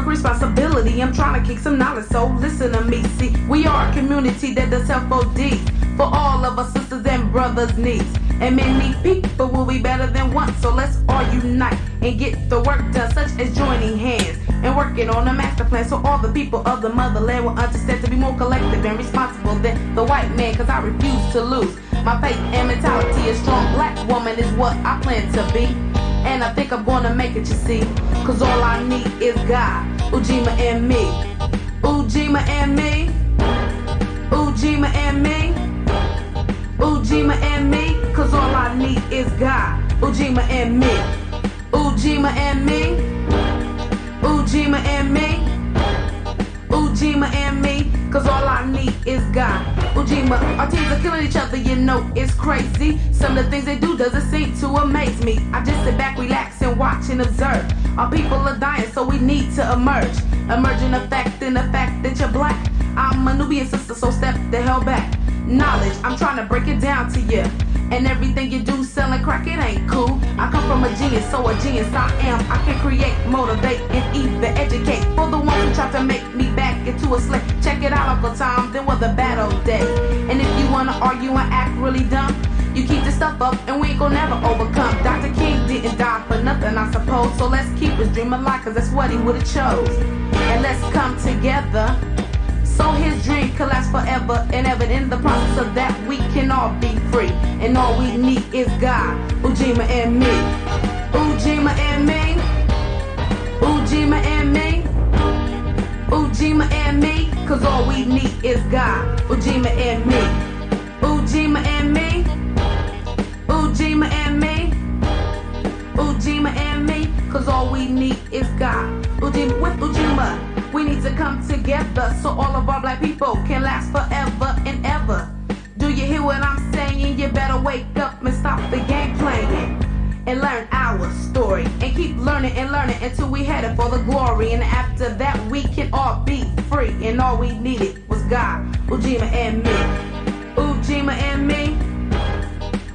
responsibility. I'm trying to kick some knowledge, so listen to me. See, we are a community that does help OD for all of our sisters and brothers' needs. And many people will be better than one, so let's all unite and get the work done, such as joining hands and working on a master plan, so all the people of the motherland will understand to be more collective and responsible than the white man, cause I refuse to lose my faith and mentality. A strong black woman is what I plan to be, and I think I'm gonna make it, you see, cause all I need is God, Ujima and me, Ujima and me, Ujima and me, Ujima and me, cause all I need is God, Ujima and me, Ujima and me, Ujima and me, Ujima and me, cause all I need is God, Ujima. Our teams are killing each other, you know it's crazy. Some of the things they do doesn't seem to amaze me. I just sit back, relax, and watch and observe. Our people are dying, so we need to emerge. Emerging the fact that you're black. I'm a Nubian sister, so step the hell back. Knowledge, I'm trying to break it down to you. And everything you do selling crack, it ain't cool. I come from a genius, so a genius I am. I can create, motivate, and even educate. For the ones who try to make me back into a slave. Check it out, Uncle Tom, then were the bad old days. And if you wanna argue and act really dumb, you keep this stuff up and we ain't gonna never overcome. Dr. King didn't die for nothing, I suppose. So let's keep his dream alive, cause that's what he would've chose. And let's come together so his dream can last forever and ever. In the process of that, we can all be free. And all we need is God, Ujima and me, Ujima and me, Ujima and me, Ujima and me, cause all we need is God, Ujima and me, Ujima and me, Ujima and me, Ujima and me, cause all we need is God, Ujima. With Ujima, we need to come together so all of our black people can last forever and ever. Do you hear what I'm saying? You better wake up and stop the game playing and learn our story and keep learning until we headed for the glory. And after that we can all be free, and all we needed was God, Ujima and me, Ujima and me,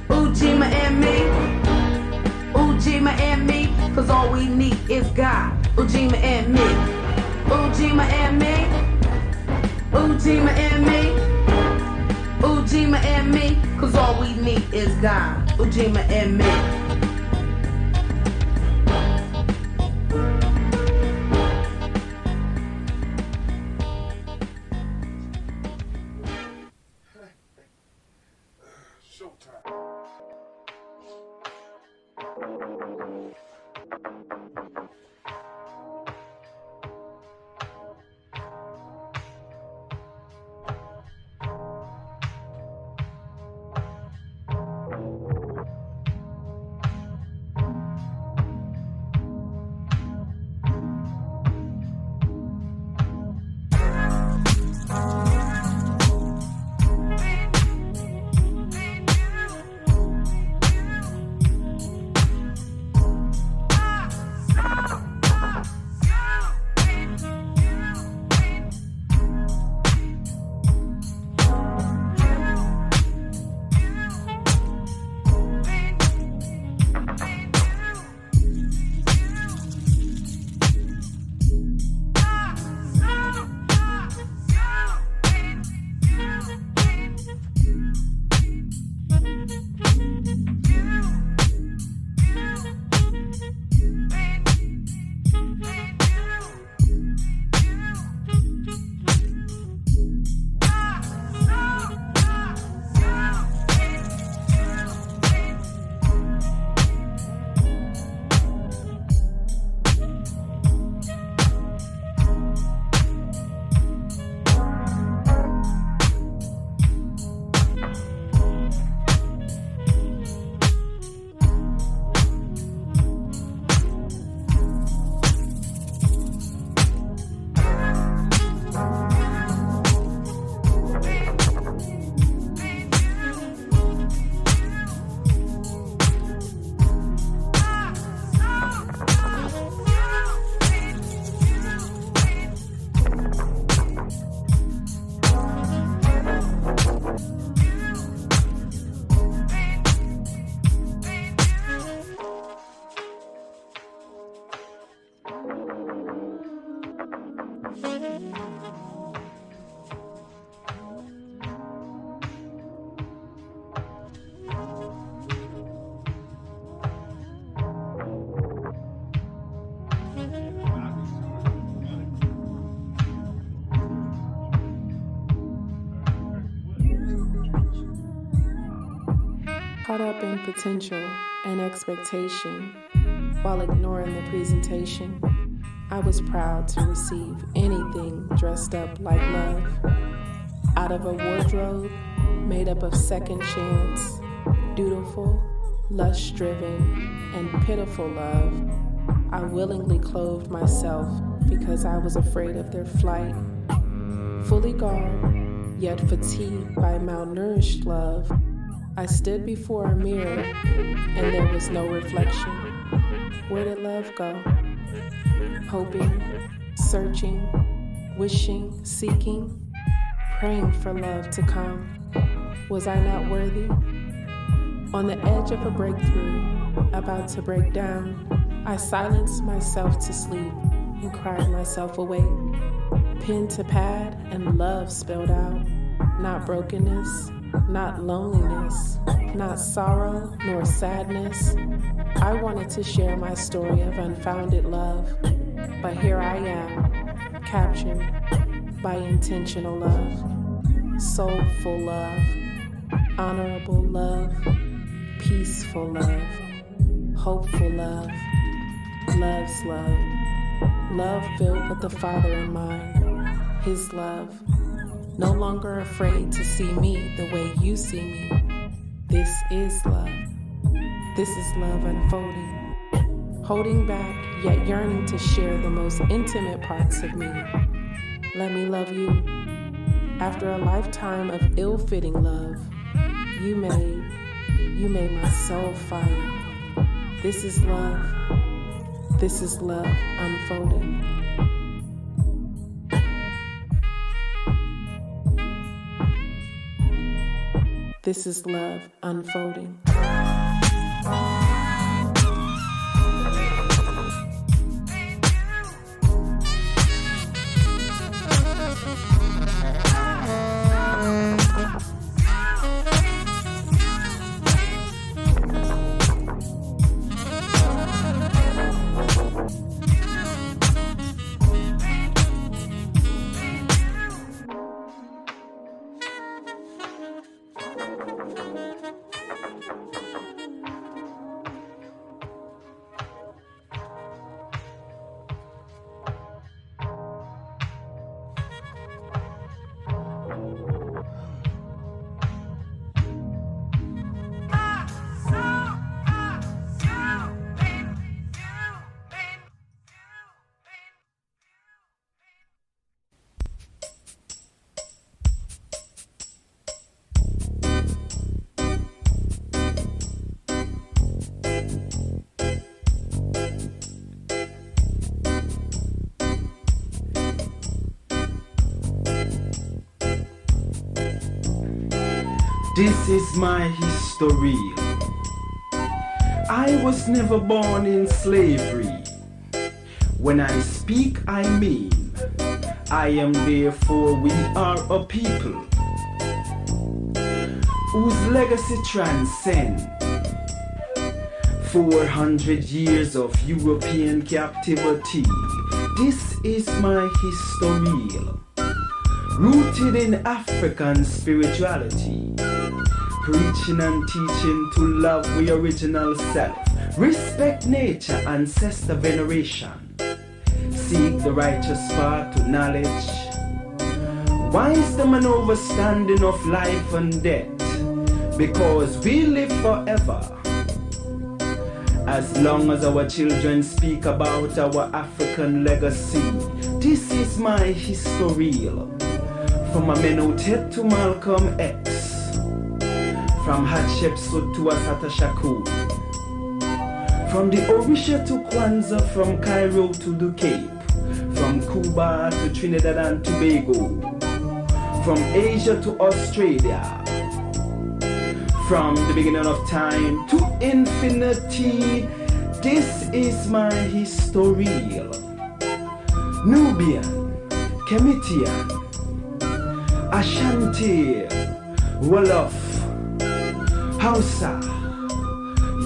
Ujima and me, Ujima and me, cause all we need is God, Ujima and me, Ujima and me, Ujima and me, Ujima and me, cause all we need is God, Ujima and me. Caught up in potential and expectation while ignoring the presentation. I was proud to receive anything dressed up like love. Out of a wardrobe made up of second chance, dutiful, lust-driven, and pitiful love, I willingly clothed myself because I was afraid of their flight. Fully garbed, yet fatigued by malnourished love, I stood before a mirror and there was no reflection. Where did love go? Hoping, searching, wishing, seeking, praying for love to come. Was I not worthy? On the edge of a breakthrough, about to break down, I silenced myself to sleep and cried myself awake. Pen to pad and love spelled out, not brokenness, not loneliness, not sorrow nor sadness. I wanted to share my story of unfounded love, but here I am, captured by intentional love, soulful love, honorable love, peaceful love, hopeful love, love's love, love filled with the Father in mind, His love. No longer afraid to see me the way you see me. This is love. This is love unfolding. Holding back, yet yearning to share the most intimate parts of me. Let me love you. After a lifetime of ill-fitting love, you made my soul fire. This is love. This is love unfolding. This is love unfolding. This is my history. I was never born in slavery. When I speak, I mean, I am therefore we are a people whose legacy transcends 400 years of European captivity. This is my history, rooted in African spirituality, preaching and teaching to love the original self, respect nature, ancestor veneration, seek the righteous path to knowledge, wisdom and understanding of life and death, because we live forever. As long as our children speak about our African legacy, this is my history. From Amenhotep to Malcolm X, from Hatshepsut to Assata Shakur, from the Orisha to Kwanzaa, from Cairo to the Cape, from Cuba to Trinidad and Tobago, from Asia to Australia, from the beginning of time to infinity. This is my history. Nubian, Kemitian, Ashanti, Wolof, Hausa,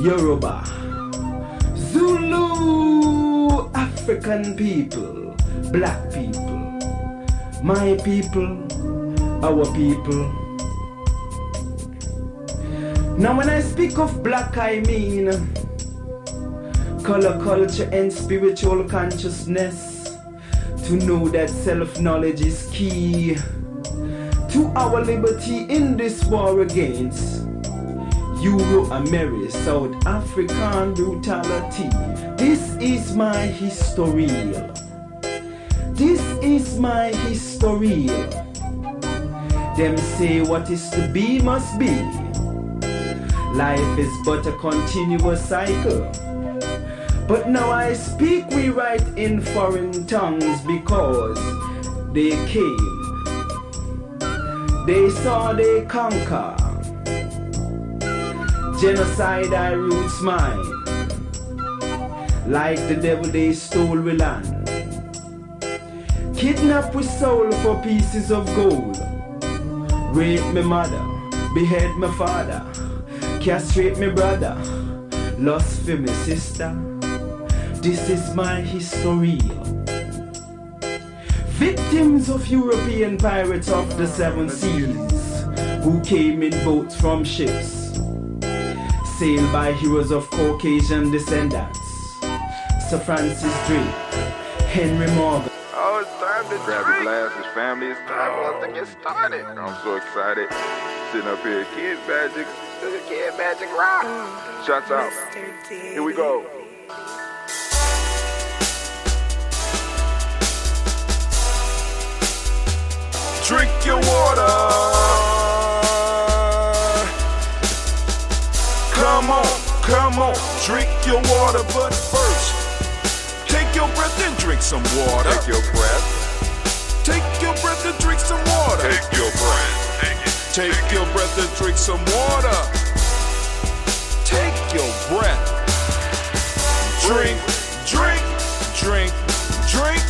Yoruba, Zulu, African people, black people, my people, our people. Now when I speak of black, I mean color, culture, and spiritual consciousness. To know that self-knowledge is key to our liberty in this war against Euro-American South African brutality. This is my history. This is my history. Them say what is to be must be. Life is but a continuous cycle. But now I speak, we write in foreign tongues because they came. They saw, they conquer. Genocide I roots mine. Like the devil they stole we land. Kidnap we soul for pieces of gold. Rape me mother, behead my father, castrate me brother, lust for me sister. This is my history. Victims of European pirates of the seven seas, who came in boats from ships, sailed by heroes of Caucasian descendants. Sir Francis Drake, Henry Morgan. Oh, it's time to grab your glasses, family. It's time for us to get started. I'm so excited. Sitting up here, Kid Magic Rock. Shots out. Here we go. Drink your water. Come on, drink your water, but first, take your breath and drink some water. Take your breath. Take your breath and drink some water. Take your breath. Take your breath and drink some water. Take your breath. Drink, drink, drink, drink.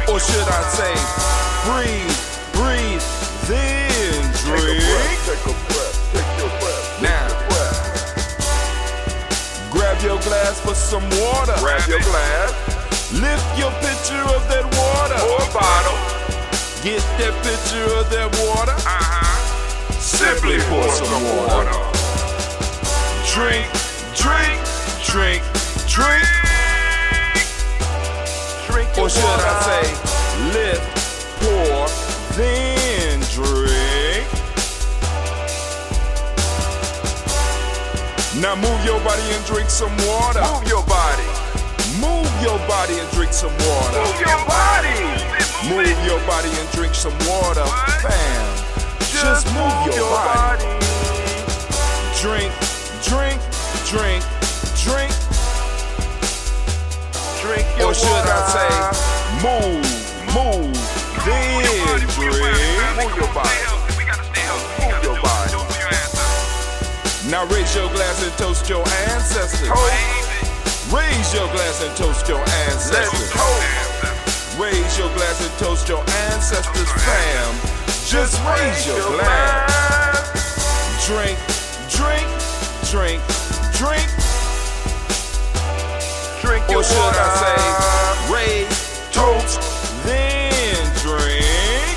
Or should I say, breathe, then drink. Take a breath, take your breath. Now, grab your glass for some water. Grab your glass. Lift your pitcher of that water. Or bottle. Get that pitcher of that water. Simply pour some water. Drink, drink, drink, drink. Or should I say, lift, pour, then drink. Now move your body and drink some water. Move your body. Move your body and drink some water. Move your body. Move your body and drink some water. Fam, just move your body. Drink, drink, drink, drink. Or should I say, move, then drink. Move your body. Move your body. Now raise your glass and toast your ancestors. Raise your glass and toast your ancestors. Raise your glass and toast your ancestors, fam. Just raise your glass. Drink, drink, drink, drink. Or should I say, raise, toast, then drink.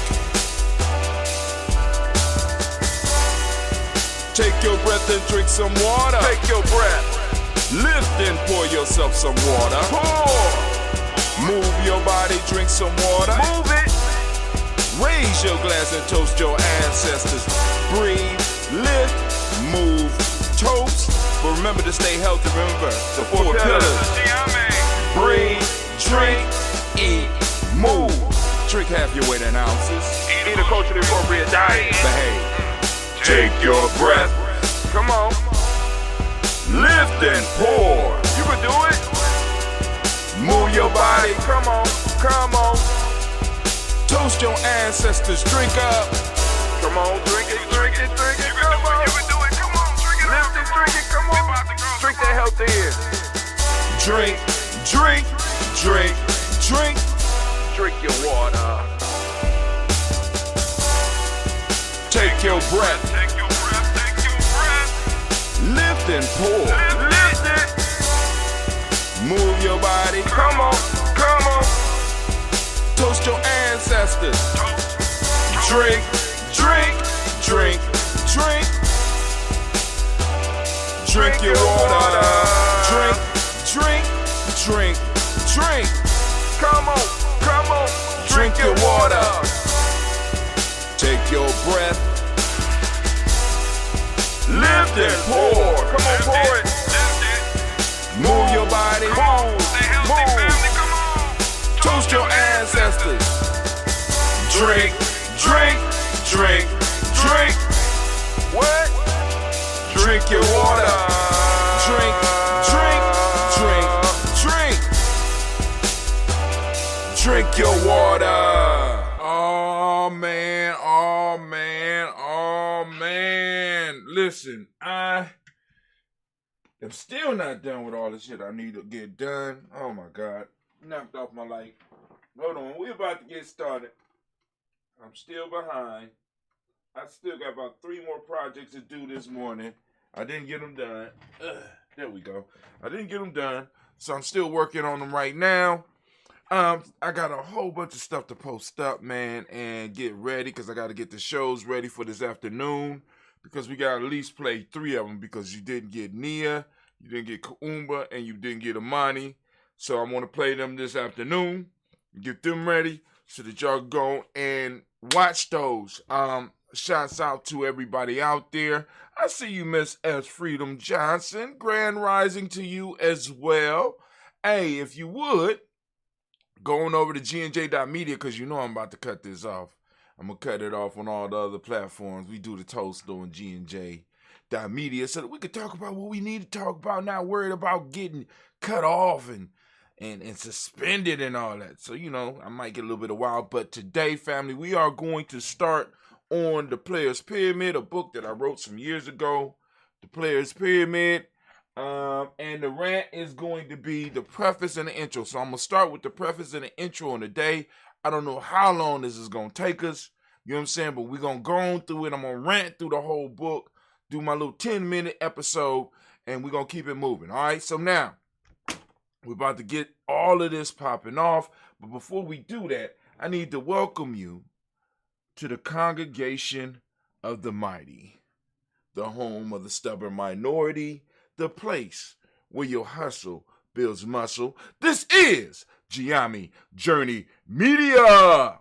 Take your breath and drink some water. Take your breath. Lift and pour yourself some water. Pour. Move your body, drink some water. Move it. Raise your glass and toast your ancestors. Breathe, lift, move, toast. But remember to stay healthy. Remember the four pillars. Breathe, drink, eat, move. Drink half your weight in ounces. Eat a culturally appropriate diet. Behave. Take your breath. Come on. Lift and pour. You can do it. Move your body. Come on. Come on. Toast your ancestors. Drink up. Come on. Drink it. Drink it. Drink it. Come on. You can do it. Come on. Drink it. Lift it. Drink it. Come on. Drink that healthy air. Drink. Drink. Drink. Drink. Drink your water. Take your breath. Take your breath. Take your breath. Lift and pour. Lift it. Move your body. Come on. Come on. Toast your ancestors. Drink. Drink. Drink. Drink. drink, drink. Come on, come on, drink your water. Take your breath. Lift and pour. Come on, pour it. Move your body. Move. Toast your ancestors. Drink, drink, drink, drink. What? Drink your water. Drink, drink, drink, drink. Drink your water. Oh man, oh man, oh man. Listen, I am still not done with all the shit I need to get done. Oh my God. Knocked off my light. Hold on, we're about to get started. I'm still behind. I still got about 3 more projects to do this morning. I didn't get them done. There we go. I didn't get them done, so I'm still working on them right now. I got a whole bunch of stuff to post up, man, and get ready because I got to get the shows ready for this afternoon because we got to at least play 3 of them because you didn't get Nia, you didn't get Kaumba, and you didn't get Amani. So I'm going to play them this afternoon, get them ready so that y'all go and watch those. Shouts out to everybody out there. I see you, Miss S. Freedom Johnson. Grand rising to you as well. Hey, if you would, going over to gnj.media because you know I'm about to cut this off. I'm going to cut it off on all the other platforms. We do the toast on gnj.media so that we could talk about what we need to talk about, not worried about getting cut off and suspended and all that. So, you know, I might get a little bit of while. But today, family, we are going to start on The Player's Pyramid, a book that I wrote some years ago. The Player's Pyramid. And the rant is going to be the preface and the intro. So I'm going to start with the preface and the intro on the day. I don't know how long this is going to take us. You know what I'm saying? But we're going to go on through it. I'm going to rant through the whole book, do my little 10-minute episode, and we're going to keep it moving. All right? So now, we're about to get all of this popping off. But before we do that, I need to welcome you to the congregation of the mighty, the home of the stubborn minority, the place where your hustle builds muscle. This is Gye-Nyame Journey Media.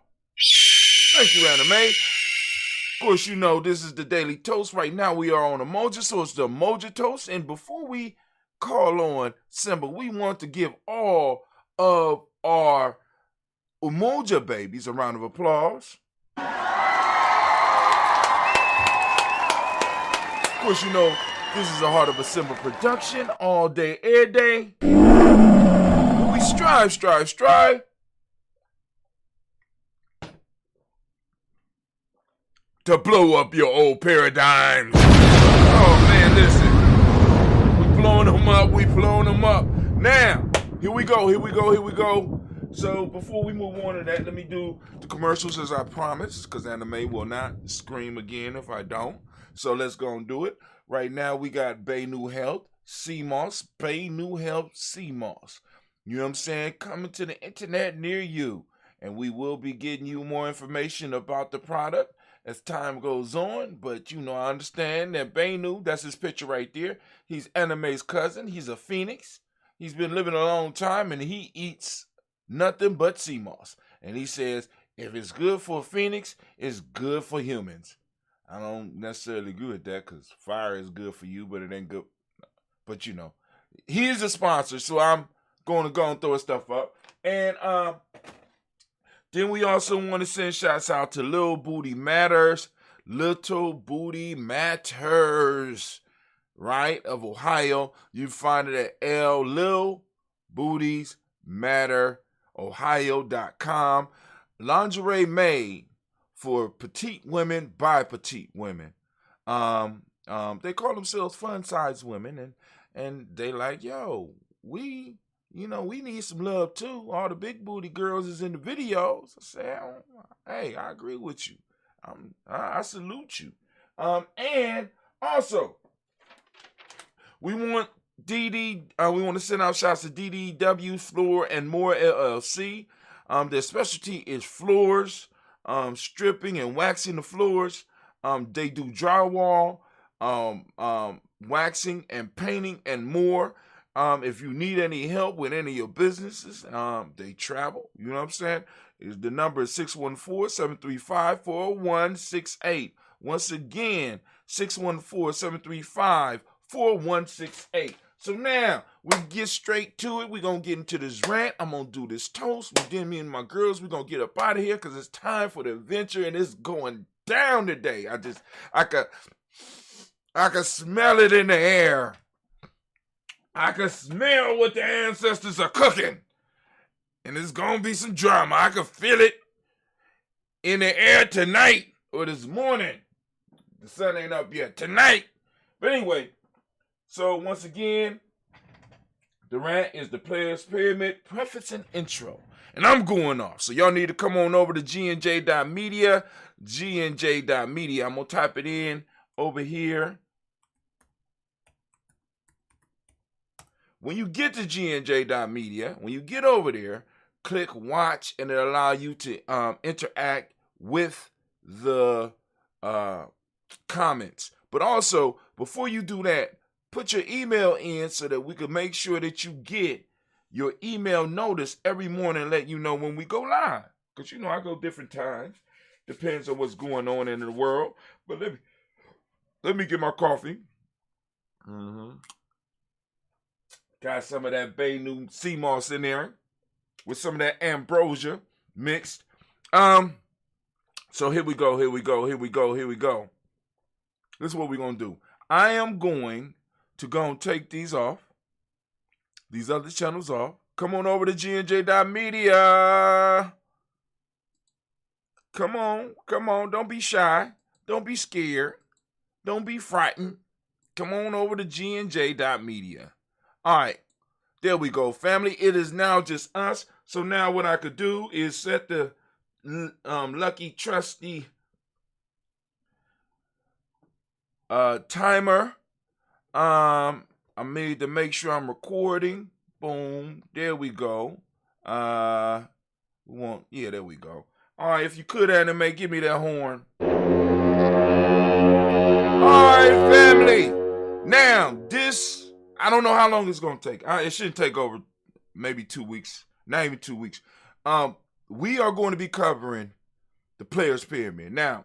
Thank you, Anime. Of course, you know this is the Daily Toast. Right now we are on Umoja, so it's the Umoja Toast. And before we call on Simba, we want to give all of our Umoja babies a round of applause. Of course, you know, this is a Heart of a Simba production, all day, every day. We strive to blow up your old paradigms. Oh, man, listen. We blowing them up. Now, here we go. So before we move on to that, let me do the commercials as I promised, because Anime will not scream again if I don't. So let's go and do it. Right now we got Bay New Health, CMOS, Bay New Health, CMOS. You know what I'm saying? Coming to the internet near you. And we will be getting you more information about the product as time goes on. But, you know, I understand that Bay New, that's his picture right there. He's Anime's cousin. He's a Phoenix. He's been living a long time and he eats nothing but CMOS. And he says, if it's good for a Phoenix, it's good for humans. I don't necessarily agree with that because fire is good for you, but it ain't good. But, you know, he is a sponsor, so I'm going to go and throw his stuff up. And then we also want to send shouts out to Little Booty Matters. Little Booty Matters, right, of Ohio. You find it at Lil Booties Matter Ohio.com. Lingerie made for petite women by petite women. They call themselves fun size women, and they like, yo, we need some love too. All the big booty girls is in the videos. I say, hey, I agree with you. I salute you. And also, we want we want to send out shots to DDW Floor and More LLC. Their specialty is floors, stripping and waxing the floors. They do drywall, waxing and painting and more. If you need any help with any of your businesses, they travel. You know what I'm saying? The number is 614-735-4168. Once again, 614-735-4168. So now we get straight to it. We're going to get into this rant. I'm going to do this toast. Then me and my girls, we're going to get up out of here because it's time for the adventure and it's going down today. I could smell it in the air. I can smell what the ancestors are cooking. And it's going to be some drama. I can feel it in the air tonight or this morning. The sun ain't up yet. Tonight. But anyway, so once again, the rant is the Players Pyramid Preface and Intro. And I'm going off. So y'all need to come on over to gnj.media. gnj.media. I'm going to type it in over here. When you get to gnj.media, when you get over there, click watch and it'll allow you to interact with the comments. But also, before you do that, put your email in so that we can make sure that you get your email notice every morning and let you know when we go live. Because, I go different times. Depends on what's going on in the world. But let me get my coffee. Got some of that Bay New sea moss in there with some of that ambrosia mixed. So here we go. This is what we're going to do. I am going to go and take these off. These other channels off. Come on over to gnj.media. Come on. Don't be shy. Don't be scared. Don't be frightened. Come on over to gnj.media. All right, there we go, family. It is now just us. So now what I could do is set the lucky trusty timer. I made to make sure I'm recording. Boom, there we go. There we go. All right, if you could animate, give me that horn. All right, family. Now this. I don't know how long it's going to take. It shouldn't take over maybe 2 weeks. Not even 2 weeks. We are going to be covering the Players Pyramid. Now,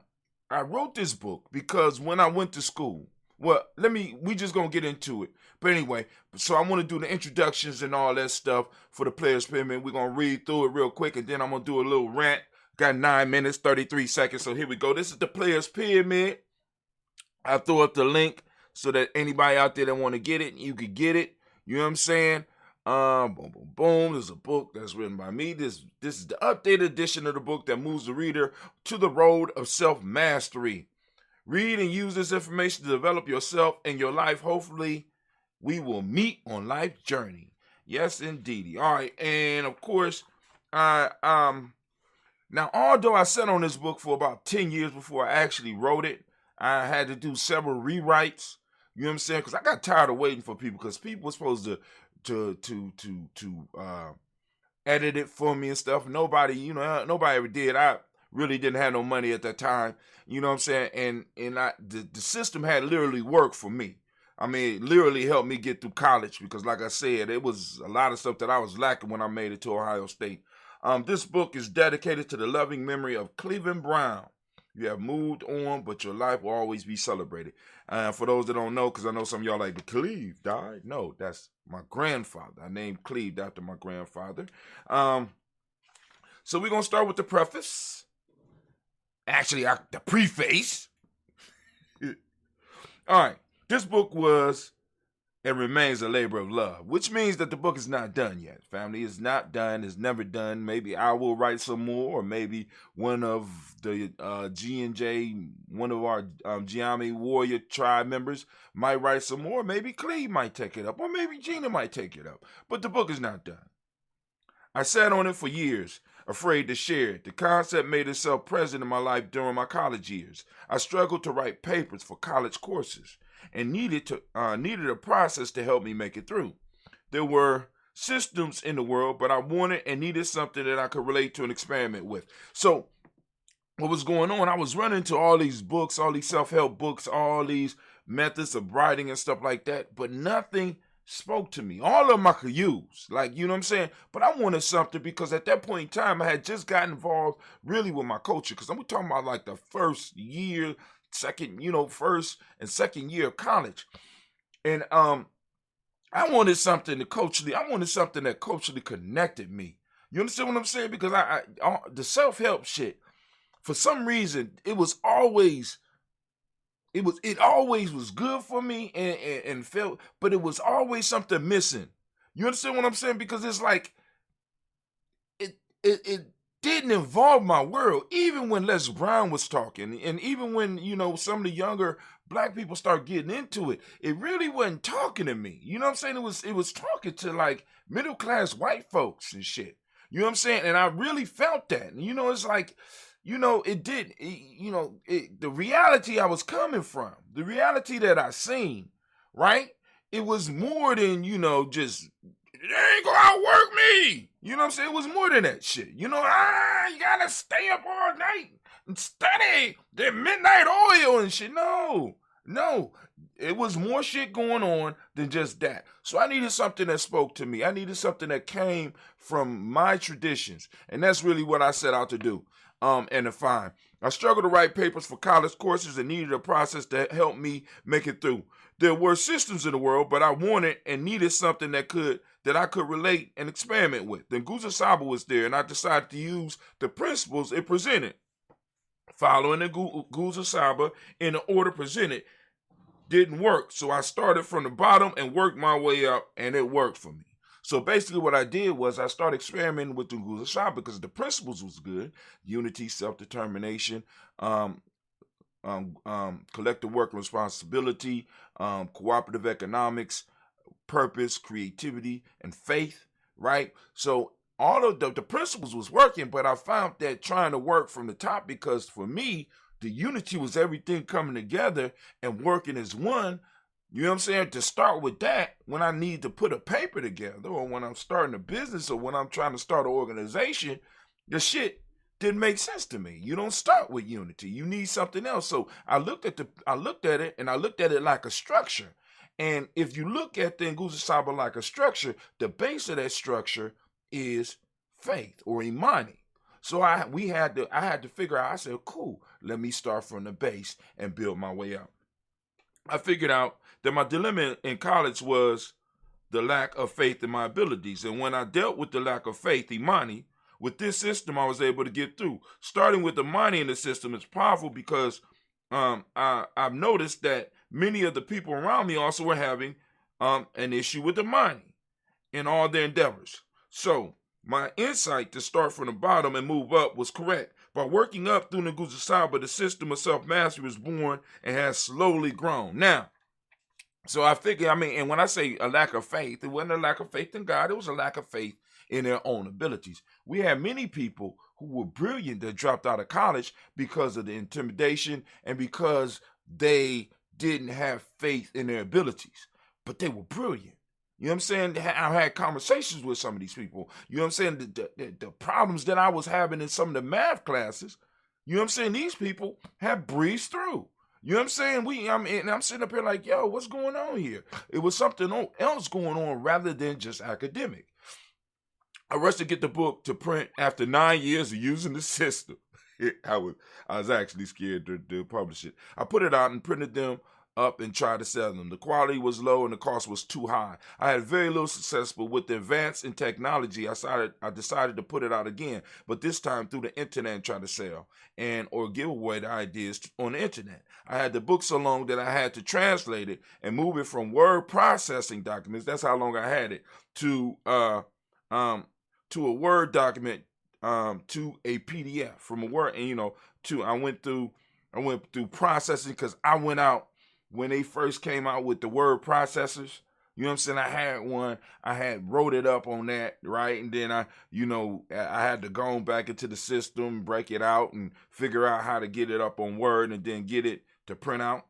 I wrote this book because when I went to school, we just going to get into it. But anyway, so I want to do the introductions and all that stuff for the Players Pyramid. We're going to read through it real quick and then I'm going to do a little rant. Got 9 minutes, 33 seconds. So here we go. This is the Players Pyramid. I throw up the link so that anybody out there that want to get it, you could get it. You know what I'm saying? Boom, boom, boom. There's a book that's written by me. This is the updated edition of the book that moves the reader to the road of self-mastery. Read and use this information to develop yourself and your life. Hopefully, we will meet on life's journey. Yes, indeed. All right, and of course, now although I sat on this book for about 10 years before I actually wrote it, I had to do several rewrites. You know what I'm saying? Because I got tired of waiting for people. Because people were supposed to edit it for me and stuff. Nobody ever did. I really didn't have no money at that time. You know what I'm saying? And the system had literally worked for me. I mean, it literally helped me get through college. Because like I said, it was a lot of stuff that I was lacking when I made it to Ohio State. This book is dedicated to the loving memory of Cleveland Brown. You have moved on, but your life will always be celebrated. For those that don't know, because I know some of y'all like, Cleve died. No, that's my grandfather. I named Cleve after my grandfather. So we're going to start with the preface. Actually, the preface. All right. This book was and remains a labor of love, which means that the book is not done yet. Family, it's not done. It's never done. Maybe I will write some more, or maybe one of the G&J, one of our Gye-Nyame warrior tribe members might write some more. Maybe Cleve might take it up, or maybe Gina might take it up. But the book is not done. I sat on it for years, afraid to share it. The concept made itself present in my life during my college years. I struggled to write papers for college courses and needed a process to help me make it through. There were systems in the world, but I wanted and needed something that I could relate to and experiment with. So what was going on, I was running to all these books, all these self-help books, all these methods of writing and stuff like that, but nothing spoke to me. All of them I could use, like, you know what I'm saying? But I wanted something because at that point in time, I had just gotten involved really with my culture, because I'm talking about like the first year, first and second year of college. And I wanted something that culturally connected me. You understand what I'm saying? Because the self-help shit, for some reason, it always was good for me and felt, but it was always something missing. You understand what I'm saying? Because it's like it didn't involve my world. Even when Les Brown was talking, and even when, some of the younger black people start getting into it, it really wasn't talking to me. You know what I'm saying? It was talking to like middle class white folks and shit. You know what I'm saying? And I really felt that. And, it's like, the reality I was coming from, the reality that I seen, right? It was more than, just, they ain't gonna outwork me. You know what I'm saying? It was more than that shit. You gotta stay up all night and study the midnight oil and shit. No. It was more shit going on than just that. So I needed something that spoke to me. I needed something that came from my traditions. And that's really what I set out to do. And to find. I struggled to write papers for college courses and needed a process to help me make it through. There were systems in the world, but I wanted and needed something that I could relate and experiment with. Then Guza Saba was there, and I decided to use the principles it presented. Following the Guza Saba in the order presented didn't work, so I started from the bottom and worked my way up, and it worked for me. So basically what I did was I started experimenting with the Guza Saba because the principles was good: unity, self-determination, collective work and responsibility, cooperative economics, purpose, creativity, and faith, right? So all of the principles was working, but I found that trying to work from the top, because for me, the unity was everything coming together and working as one. You know what I'm saying? To start with that, when I need to put a paper together, or when I'm starting a business, or when I'm trying to start an organization, the shit didn't make sense to me. You don't start with unity. You need something else. So I looked at it like a structure. And if you look at the Nguza Saba like a structure, the base of that structure is faith, or imani. So I had to figure out. I said, cool, let me start from the base and build my way up. I figured out that my dilemma in college was the lack of faith in my abilities. And when I dealt with the lack of faith, imani, with this system, I was able to get through. Starting with the imani in the system is powerful because I've noticed that many of the people around me also were having an issue with the imani in all their endeavors. So my insight to start from the bottom and move up was correct. By working up through Nguza Saba, the system of self-mastery was born and has slowly grown. Now, so I figure, and when I say a lack of faith, it wasn't a lack of faith in God, it was a lack of faith in their own abilities. We had many people who were brilliant that dropped out of college because of the intimidation and because they didn't have faith in their abilities, but they were brilliant. You know what I'm saying? I had conversations with some of these people. You know what I'm saying? The problems that I was having in some of the math classes, you know what I'm saying? These people have breezed through. You know what I'm saying? And I'm sitting up here like, yo, what's going on here? It was something else going on rather than just academic. I rushed to get the book to print after 9 years of using the system. I was actually scared to publish it. I put it out and printed them up and tried to sell them. The quality was low and the cost was too high. I had very little success, but with the advance in technology, I decided to put it out again, but this time through the internet and try to sell or give away the ideas on the internet. I had the book so long that I had to translate it and move it from word processing documents, that's how long I had it, to a Word document, to a PDF from a Word, and I went through processing because I went out when they first came out with the word processors. You know what I'm saying? I had one. I had wrote it up on that, right? And then I had to go back into the system, break it out, and figure out how to get it up on Word and then get it to print out.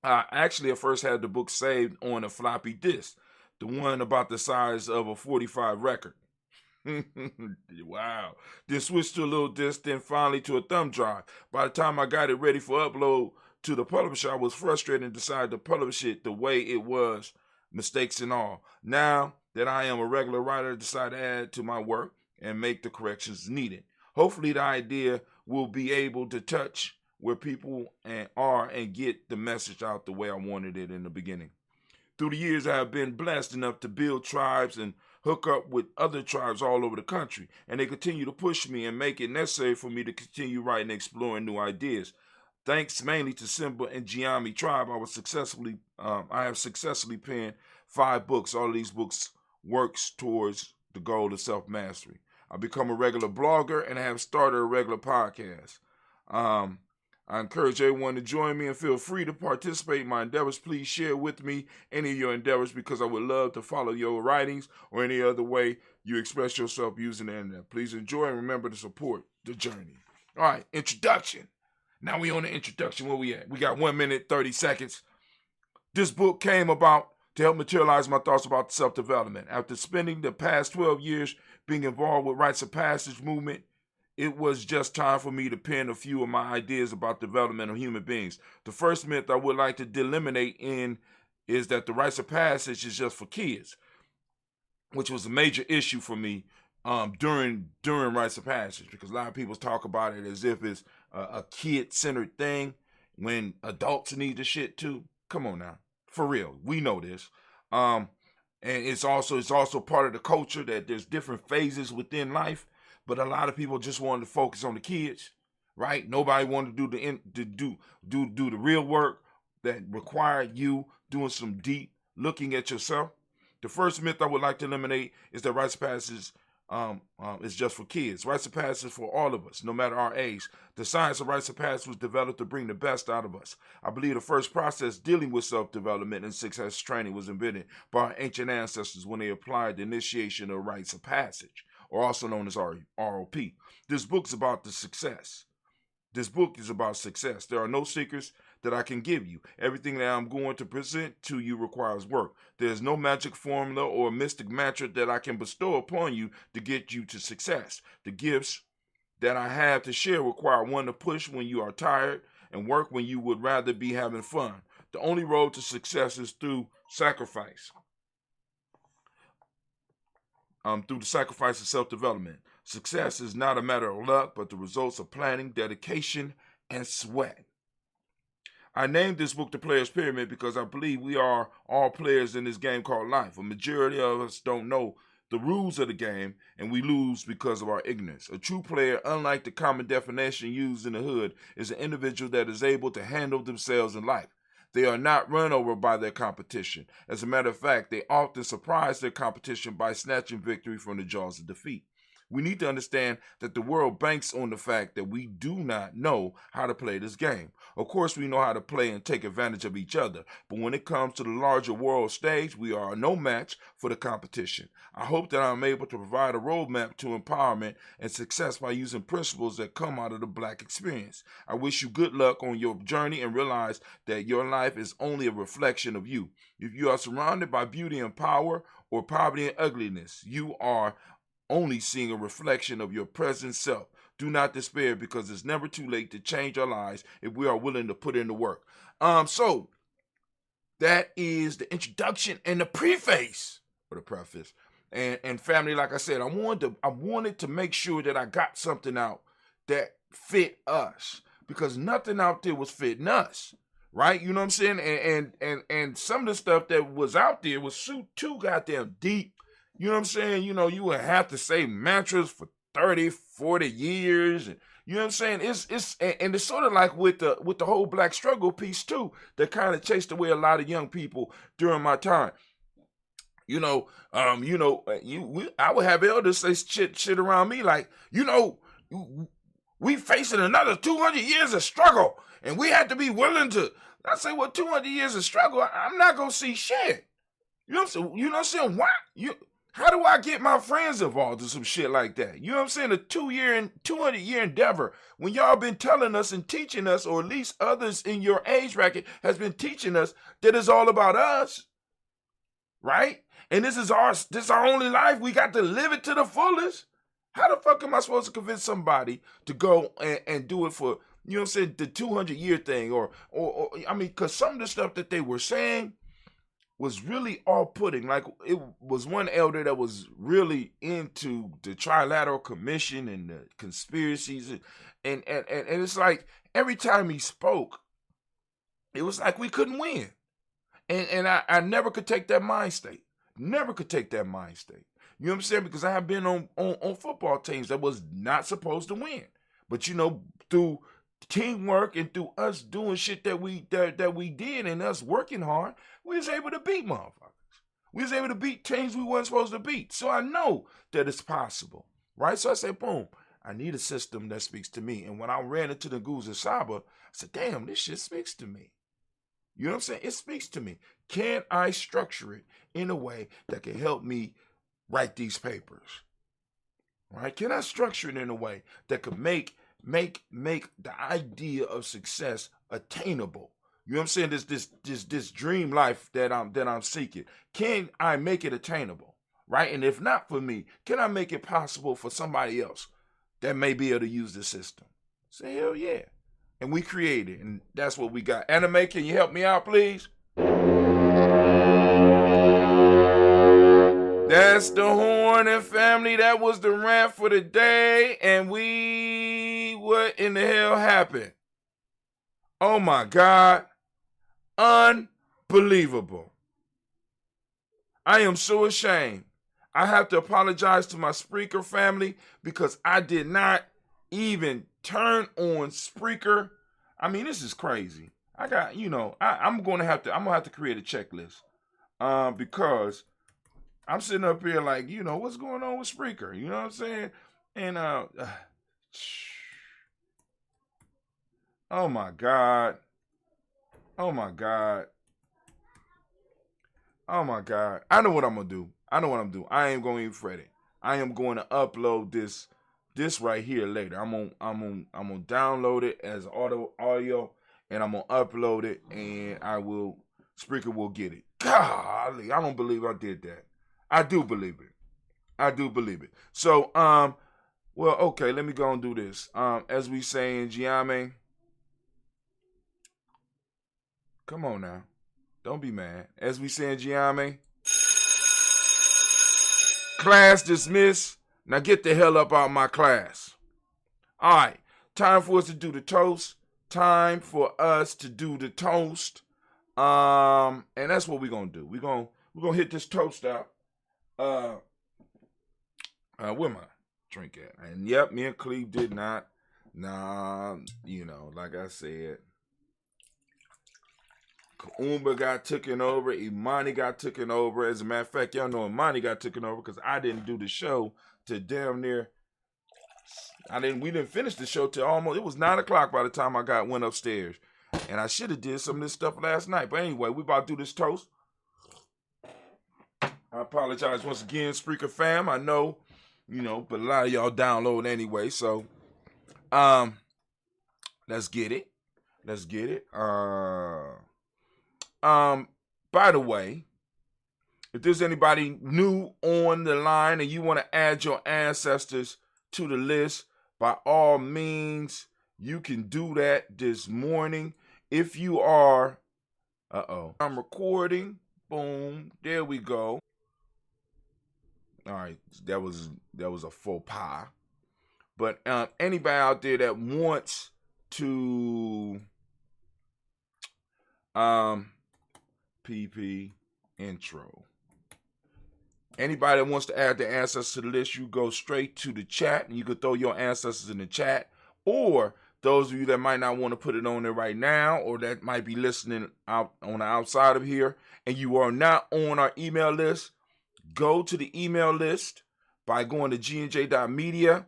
I actually at first had the book saved on a floppy disk, the one about the size of a 45 record. Wow. Then switched to a little disc, then finally to a thumb drive. By the time I got it ready for upload to the publisher, I was frustrated and decided to publish it the way it was mistakes and all. Now that I am a regular writer, I decide to add to my work and make the corrections needed. Hopefully the idea will be able to touch where people are and get the message out the way I wanted it in the beginning. Through the years, I have been blessed enough to build tribes and hook up with other tribes all over the country, and they continue to push me and make it necessary for me to continue writing and exploring new ideas. Thanks mainly to Simba and Gye-Nyame tribe, I have successfully penned 5 books. All of these books works towards the goal of self-mastery. I've become a regular blogger and have started a regular podcast. I encourage everyone to join me and feel free to participate in my endeavors. Please share with me any of your endeavors because I would love to follow your writings or any other way you express yourself using the internet. Please enjoy and remember to support the journey. All right, introduction. Now we on the introduction. Where we at? We got 1 minute, 30 seconds. This book came about to help materialize my thoughts about self-development. After spending the past 12 years being involved with rites of passage movement, it was just time for me to pen a few of my ideas about development of human beings. The first myth I would like to eliminate is that the rites of passage is just for kids, which was a major issue for me during rites of passage, because a lot of people talk about it as if it's a kid-centered thing when adults need the shit too. Come on now, for real, we know this. And it's also part of the culture that there's different phases within life. But a lot of people just wanted to focus on the kids, right? Nobody wanted to do the real work that required you doing some deep looking at yourself. The first myth I would like to eliminate is that rites of passage is just for kids. Rites of passage is for all of us, no matter our age. The science of rites of passage was developed to bring the best out of us. I believe the first process dealing with self-development and success training was invented by our ancient ancestors when they applied the initiation of rites of passage, or also known as ROP. This book is about success. There are no secrets that I can give you. Everything that I'm going to present to you requires work. There is no magic formula or mystic mantra that I can bestow upon you to get you to success. The gifts that I have to share require one to push when you are tired and work when you would rather be having fun. The only road to success is through sacrifice. Through the sacrifice of self-development. Success is not a matter of luck, but the results of planning, dedication, and sweat. I named this book The Player's Pyramid because I believe we are all players in this game called life. A majority of us don't know the rules of the game, and we lose because of our ignorance. A true player, unlike the common definition used in the hood, is an individual that is able to handle themselves in life. They are not run over by their competition. As a matter of fact, they often surprise their competition by snatching victory from the jaws of defeat. We need to understand that the world banks on the fact that we do not know how to play this game. Of course, we know how to play and take advantage of each other, but when it comes to the larger world stage, we are no match for the competition. I hope that I'm able to provide a roadmap to empowerment and success by using principles that come out of the Black experience. I wish you good luck on your journey and realize that your life is only a reflection of you. If you are surrounded by beauty and power or poverty and ugliness, you are only seeing a reflection of your present self. Do not despair, because it's never too late to change our lives if we are willing to put in the work. So that is the introduction and the preface, or the preface. And family, like I said, I wanted to make sure that I got something out that fit us, because nothing out there was fitting us, right? You know what I'm saying? And some of the stuff that was out there was too goddamn deep. You know what I'm saying? You know, you would have to say mantras for 30, 40 years. And, you know what I'm saying? It's sort of like with the whole Black struggle piece too, that kind of chased away a lot of young people during my time. I would have elders say shit around me like, we facing another 200 years of struggle, and we have to be willing to. I say, well, 200 years of struggle, I'm not gonna see shit. You know what I'm saying? Why? How do I get my friends involved in some shit like that? You know what I'm saying? A 200-year endeavor, when y'all been telling us and teaching us, or at least others in your age bracket has been teaching us that it's all about us, right? And this is our only life. We got to live it to the fullest. How the fuck am I supposed to convince somebody to go and do it for, you know what I'm saying, the 200-year thing? Or I mean, because some of the stuff that they were saying was really off-putting. Like, it was one elder that was really into the Trilateral Commission and the conspiracies, and it's like every time he spoke, it was like we couldn't win. And I never could take that mind state. Never could take that mind state. You know what I'm saying? Because I have been on football teams that was not supposed to win. But, you know, through teamwork and through us doing shit that we did and us working hard, we was able to beat motherfuckers. We was able to beat teams we weren't supposed to beat. So I know that it's possible, right? So I said, boom, I need a system that speaks to me. And when I ran into the Guza Saba, I said, damn, this shit speaks to me. You know what I'm saying? It speaks to me. Can I structure it in a way that can help me write these papers? Right? Can I structure it in a way that could make the idea of success attainable? You know what I'm saying? This dream life that I'm seeking. Can I make it attainable? Right? And if not for me, can I make it possible for somebody else that may be able to use the system? Say, hell yeah. And we created, and that's what we got. Anime, can you help me out, please? That's the Horn and family. That was the rant for the day. And what in the hell happened? Oh my God. Unbelievable. I am so ashamed. I have to apologize to my Spreaker family because I did not even turn on Spreaker. I mean, this is crazy. I got, I'm gonna have to create a checklist. Because I'm sitting up here like, what's going on with Spreaker? You know what I'm saying? And oh my God. Oh my God. Oh my God. I know what I'm gonna do. I ain't gonna even fret it. I am going to upload this right here later. I'm gonna download it as audio, and I'm gonna upload it, and Spreaker will get it. Golly, I don't believe I did that. I do believe it. So, well, okay, let me go and do this. As we say in Gye-Nyame, come on now, don't be mad. As we say in Gye-Nyame, class dismissed. Now get the hell up out of my class. All right, time for us to do the toast. And that's what we're gonna do. We're gonna hit this toast out. Where my drink at? And yep, me and Cleve did not. Nah, like I said, Kaumba got taken over. Imani got taken over. As a matter of fact, y'all know Imani got taken over because I didn't do the show to damn near. We didn't finish the show till almost. It was 9:00 by the time I went upstairs, and I should have did some of this stuff last night. But anyway, we about to do this toast. I apologize once again, Spreaker fam. I know, but a lot of y'all download anyway. So, let's get it. By the way, if there's anybody new on the line and you want to add your ancestors to the list, by all means, you can do that this morning. If you are, I'm recording. Boom, there we go. All right, that was a faux pas. But anybody out there that wants to PP intro. Anybody that wants to add their ancestors to the list, you go straight to the chat and you can throw your ancestors in the chat. Or those of you that might not want to put it on there right now, or that might be listening out on the outside of here, and you are not on our email list, go to the email list by going to gnj.media.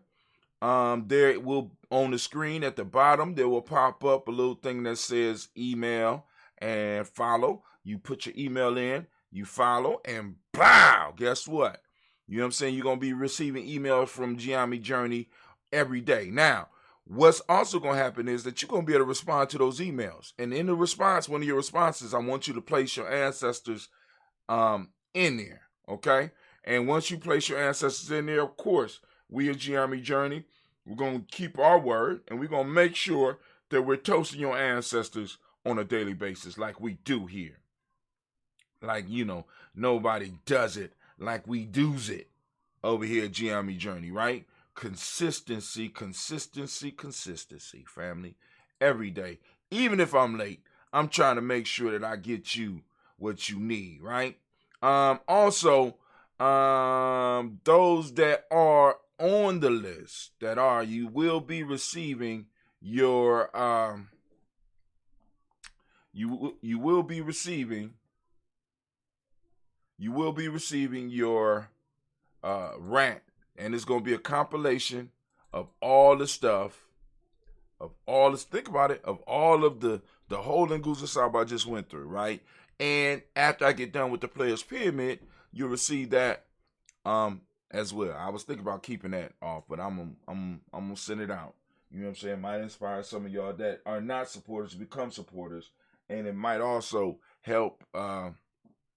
There it will, on the screen at the bottom, there will pop up a little thing that says email and follow. You put your email in, you follow, and bow, guess what? You know what I'm saying? You're going to be receiving emails from Gye-Nyame Journey every day. Now, what's also going to happen is that you're going to be able to respond to those emails. And in the response, one of your responses, I want you to place your ancestors in there, okay? And once you place your ancestors in there, of course, we at Gye-Nyame Journey, we're going to keep our word, and we're going to make sure that we're toasting your ancestors on a daily basis like we do here. like, nobody does it like we do's it over here at Gye-Nyame Journey, right? Consistency, family. Every day. Even if I'm late, I'm trying to make sure that I get you what you need, right? Also, those that are on the list, you will be receiving your you will be receiving your rant, and it's going to be a compilation of all the stuff, think about it, of all of the whole and goose of I just went through, right? And after I get done with the Players Pyramid, you'll receive that as well. I was thinking about keeping that off, but I'm gonna send it out. You know what I'm saying? It might inspire some of y'all that are not supporters to become supporters, and it might also help you know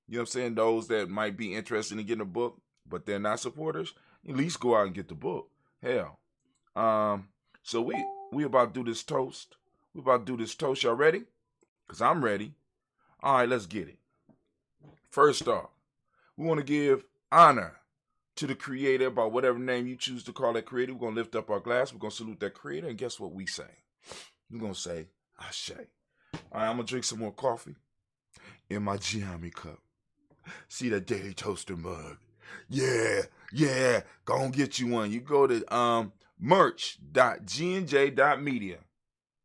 what I'm saying, those that might be interested in getting a book but they're not supporters. At least go out and get the book. Hell. So we about to do this toast. Y'all ready? Because I'm ready. All right, let's get it. First off, we want to give honor to the creator by whatever name you choose to call that creator. We're going to lift up our glass. We're going to salute that creator. And guess what we say? We're going to say, Ashe. All right, I'm going to drink some more coffee in my Gye-Nyame cup. See that Daily Toaster mug. Yeah. Go and get you one. You go to merch.gnj.media.